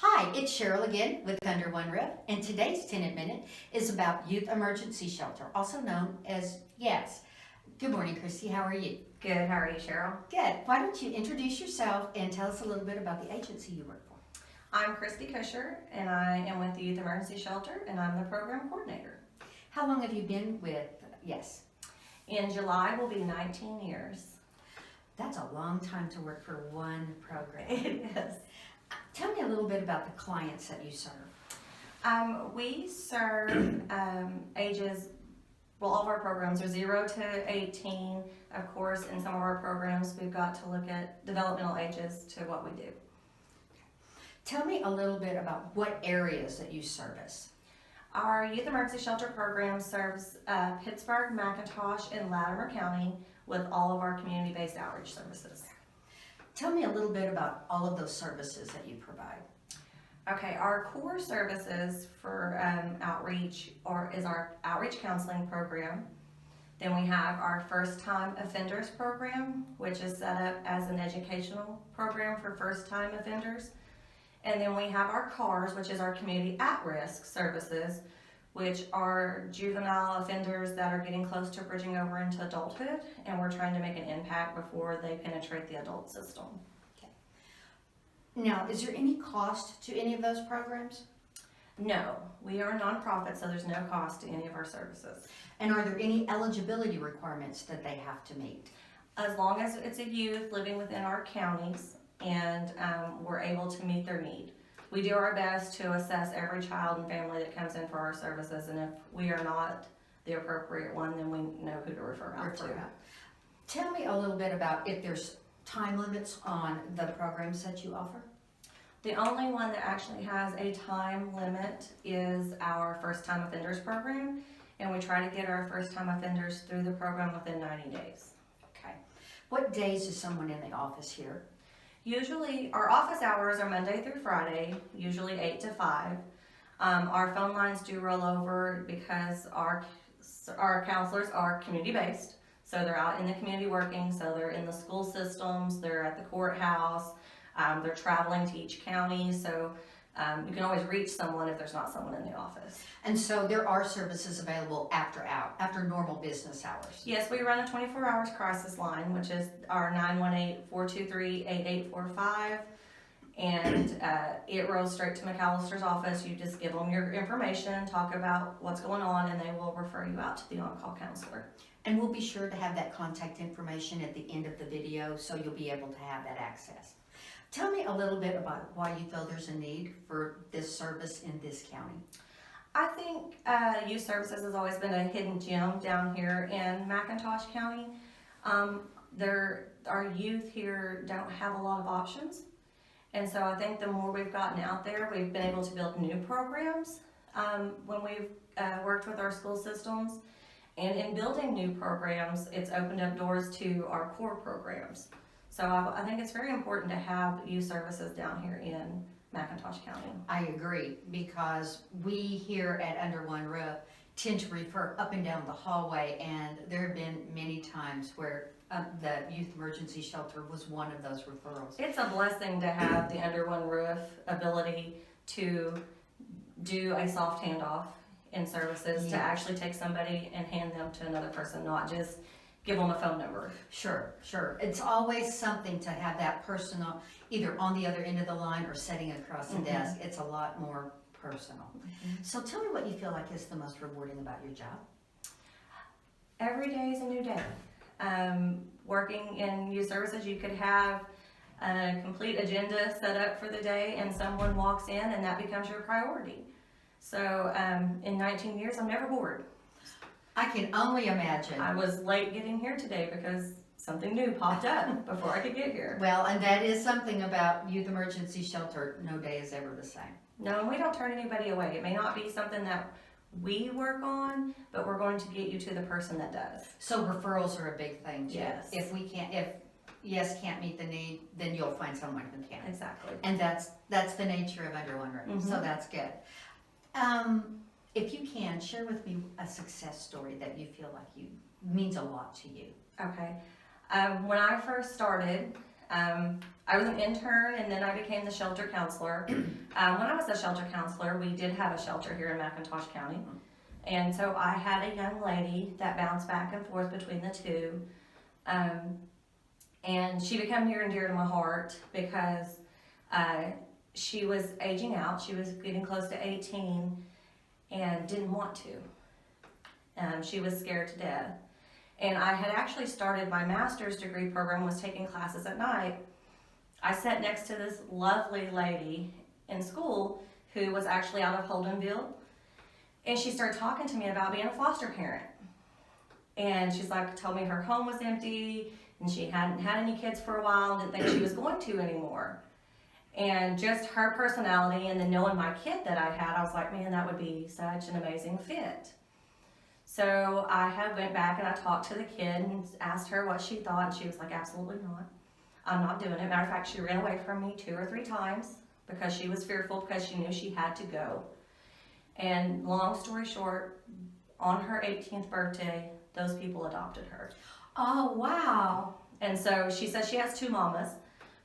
Hi, it's Shryl again with Under One Roof, and today's Tenant Minute is about Youth Emergency Shelter, also known as YES. Good morning, Kristy. How are you? Good. How are you, Shryl? Good. Why don't you introduce yourself and tell us a little bit about the agency you work for? I'm Kristy Cusher, and I am with the Youth Emergency Shelter, and I'm the program coordinator. How long have you been with YES? In July will be 19 years. That's a long time to work for one program. It is. Tell me a little bit about the clients that you serve. We serve ages, well, all of our programs are 0 to 18. Of course, in some of our programs, we've got to look at developmental ages to what we do. Tell me a little bit about what areas that you service. Our Youth Emergency Shelter program serves Pittsburgh, McIntosh, and Latimer County with all of our community-based outreach services. Tell me a little bit about all of those services that you provide. Okay, our core services for outreach is our outreach counseling program. Then we have our first-time offenders program, which is set up as an educational program for first-time offenders. And then we have our CARS, which is our community at-risk services, which are juvenile offenders that are getting close to bridging over into adulthood, and we're trying to make an impact before they penetrate the adult system. Okay. Now, is there any cost to any of those programs? No, we are a nonprofit, so there's no cost to any of our services. And are there any eligibility requirements that they have to meet? As long as it's a youth living within our counties and we're able to meet their need. We do our best to assess every child and family that comes in for our services, and if we are not the appropriate one, then we know who to refer out to. Tell me a little bit about if there's time limits on the programs that you offer. The only one that actually has a time limit is our first-time offenders program, and we try to get our first-time offenders through the program within 90 days. Okay. What days is someone in the office here? Usually, our office hours are Monday through Friday, usually 8 to 5. Our phone lines do roll over because our counselors are community-based. So they're out in the community working, so they're in the school systems, they're at the courthouse, they're traveling to each county, so you can always reach someone if there's not someone in the office. And so there are services available after normal business hours? Yes, we run a 24 hours crisis line, which is our 918-423-8845, and it rolls straight to McAllister's office. You just give them your information, talk about what's going on, and they will refer you out to the on-call counselor. And we'll be sure to have that contact information at the end of the video, so you'll be able to have that access. Tell me a little bit about why you feel there's a need for this service in this county. I think youth services has always been a hidden gem down here in McIntosh County. Our youth here don't have a lot of options, and so I think the more we've gotten out there, we've been able to build new programs when we've worked with our school systems. And in building new programs, it's opened up doors to our core programs. So I think it's very important to have youth services down here in McIntosh County. I agree, because we here at Under One Roof tend to refer up and down the hallway, and there have been many times where the Youth Emergency Shelter was one of those referrals. It's a blessing to have the Under One Roof ability to do a soft handoff in services, Yes. to actually take somebody and hand them to another person, not just give them a phone number. Sure. It's always something to have that personal, either on the other end of the line or sitting across the desk. It's a lot more personal. So tell me what you feel like is the most rewarding about your job. Every day is a new day. Working in youth services, you could have a complete agenda set up for the day, and someone walks in and that becomes your priority. So in 19 years, I'm never bored. I can only imagine. I was late getting here today because something new popped up before I could get here. Well, and that is something about Youth Emergency Shelter. No day is ever the same. No, we don't turn anybody away. It may not be something that we work on, but we're going to get you to the person that does. So referrals are a big thing too. Yes. If YES can't meet the need, then you'll find someone who can. Exactly. And that's the nature of Under One Roof. So that's good. If you can, share with me a success story that you feel like means a lot to you. Okay. When I first started, I was an intern, and then I became the shelter counselor. When I was a shelter counselor, we did have a shelter here in McIntosh County. And so I had a young lady that bounced back and forth between the two. And she became near and dear to my heart because she was aging out. She was getting close to 18 and didn't want to. She was scared to death. And I had actually started my master's degree program, was taking classes at night. I sat next to this lovely lady in school who was actually out of Holdenville. And she started talking to me about being a foster parent. And she's like, told me her home was empty and she hadn't had any kids for a while and didn't think she was going to anymore. And just her personality and then knowing my kid that I had, I was like, man, that would be such an amazing fit. So I went back and I talked to the kid and asked her what she thought, and she was like, absolutely not. I'm not doing it. Matter of fact, she ran away from me 2 or 3 times because she was fearful because she knew she had to go. And long story short, on her 18th birthday, those people adopted her. Oh, wow. And so she says she has 2 mamas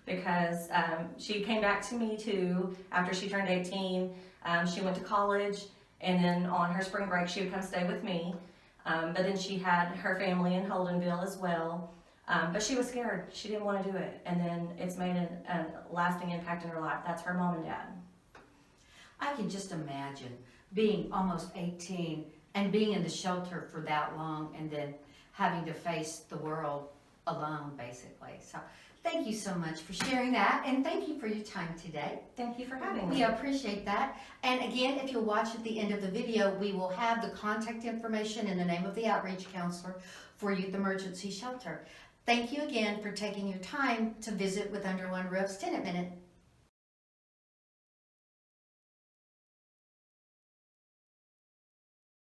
because she came back to me too after she turned 18. She went to college, and then on her spring break, she would come stay with me. But then she had her family in Holdenville as well. But she was scared. She didn't want to do it. And then it's made a lasting impact in her life. That's her mom and dad. I can just imagine being almost 18 and being in the shelter for that long and then having to face the world alone, basically. So thank you so much for sharing that, and thank you for your time today. Thank you for having me. We appreciate that. And again, if you'll watch at the end of the video, we will have the contact information and the name of the outreach counselor for Youth Emergency Shelter. Thank you again for taking your time to visit with Under One Roof's Tenant Minute.